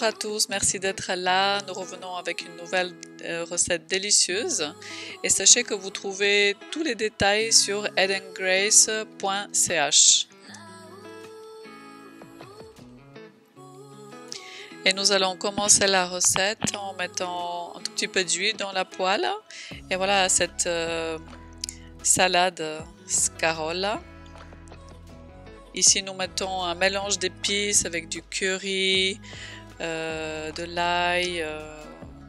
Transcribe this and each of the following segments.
Bonjour à tous, merci d'être là. Nous revenons avec une nouvelle recette délicieuse. Et sachez que vous trouvez tous les détails sur edengrace.ch. Et nous allons commencer la recette en mettant un tout petit peu d'huile dans la poêle. Et voilà cette salade scarola. Ici, nous mettons un mélange d'épices avec du curry, de l'ail.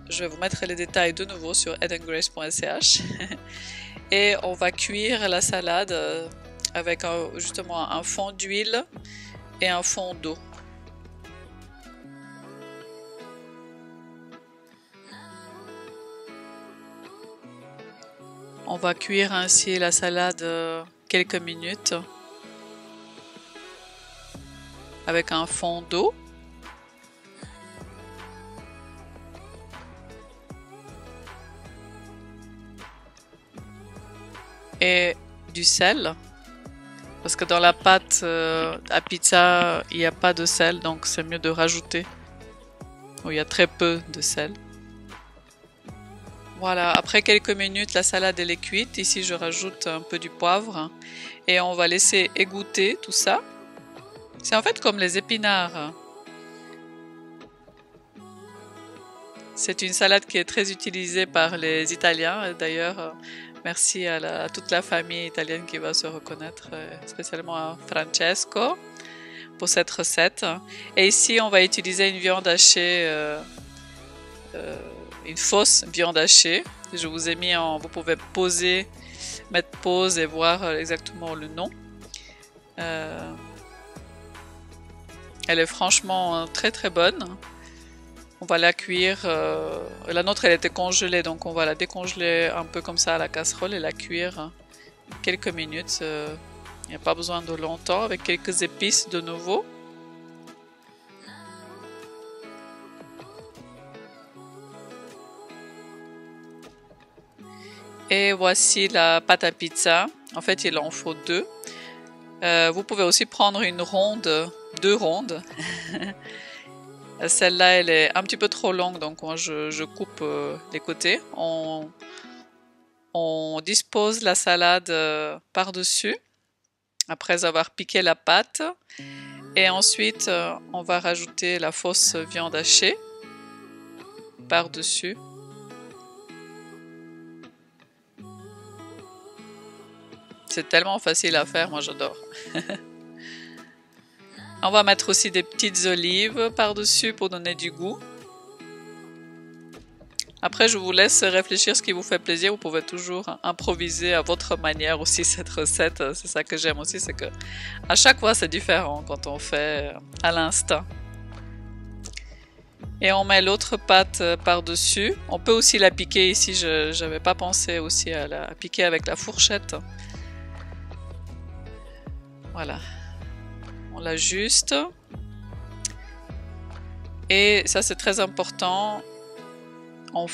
Je vais vous mettre les détails de nouveau sur edengrace.ch. Et on va cuire la salade avec justement un fond d'huile et un fond d'eau. On va cuire ainsi la salade quelques minutes avec un fond d'eau. Et du sel, parce que dans la pâte à pizza, il n'y a pas de sel, donc c'est mieux de rajouter. Il y a très peu de sel. Voilà, après quelques minutes, la salade elle est cuite. Ici, je rajoute un peu du poivre et on va laisser égoutter tout ça. C'est en fait comme les épinards. C'est une salade qui est très utilisée par les Italiens. D'ailleurs, merci à toute la famille italienne qui va se reconnaître, spécialement à Francesco pour cette recette. Et ici, on va utiliser une viande hachée, une fausse viande hachée. Je vous ai mis vous pouvez mettre pause et voir exactement le nom. Elle est franchement très très bonne. On va la cuire. La nôtre elle était congelée, donc on va la décongeler un peu comme ça à la casserole et la cuire quelques minutes. Il n'y a pas besoin de longtemps, avec quelques épices de nouveau. Et voici la pâte à pizza. En fait, il en faut deux. Vous pouvez aussi prendre deux rondes. Celle-là, elle est un petit peu trop longue, donc moi je coupe les côtés. On dispose la salade par-dessus, après avoir piqué la pâte. Et ensuite, on va rajouter la fausse viande hachée par-dessus. C'est tellement facile à faire, moi j'adore. On va mettre aussi des petites olives par-dessus pour donner du goût. Après, je vous laisse réfléchir ce qui vous fait plaisir. Vous pouvez toujours improviser à votre manière aussi cette recette. C'est ça que j'aime aussi, c'est que à chaque fois c'est différent quand on fait à l'instinct. Et on met l'autre pâte par-dessus. On peut aussi la piquer ici. Je n'avais pas pensé aussi à la piquer avec la fourchette. Voilà. On l'ajuste. Et ça c'est très important. On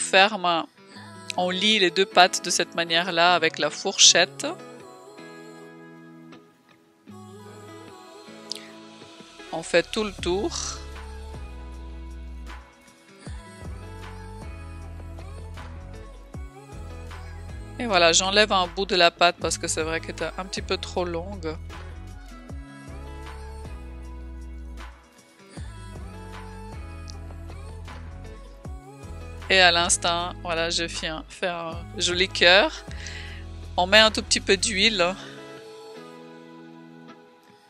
lie les deux pâtes de cette manière-là avec la fourchette. On fait tout le tour. Et voilà, j'enlève un bout de la pâte parce que c'est vrai qu'elle est un petit peu trop longue. Et à l'instant, voilà, je fais un joli cœur. On met un tout petit peu d'huile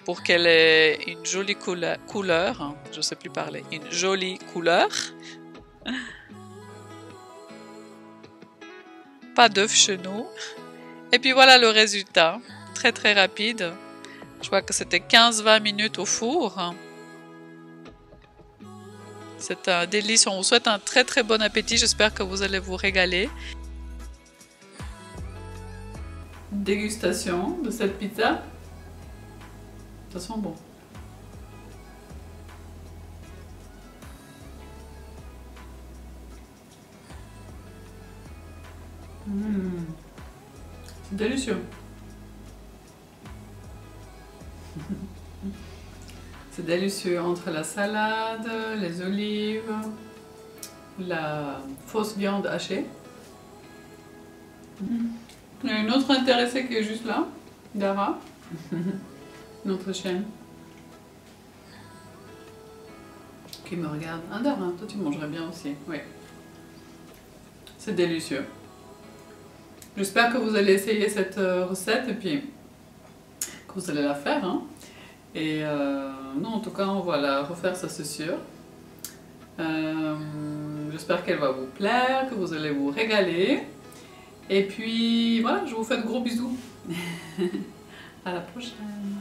pour qu'elle ait une jolie couleur. Je ne sais plus parler. Une jolie couleur. Pas d'œuf chez nous. Et puis voilà le résultat. Très très rapide. Je vois que c'était 15-20 minutes au four. C'est un délice. On vous souhaite un très très bon appétit. J'espère que vous allez vous régaler. Une dégustation de cette pizza. Ça sent bon. C'est délicieux. C'est délicieux entre la salade, les olives, la fausse viande hachée. Il y a une autre intéressée qui est juste là, Dara, notre chienne, qui me regarde. Ah Dara, toi tu mangerais bien aussi, oui. C'est délicieux. J'espère que vous allez essayer cette recette et puis que vous allez la faire. Hein. Et nous en tout cas on va la refaire, ça c'est sûr. J'espère qu'elle va vous plaire, que vous allez vous régaler. Et puis voilà, je vous fais de gros bisous. À la prochaine.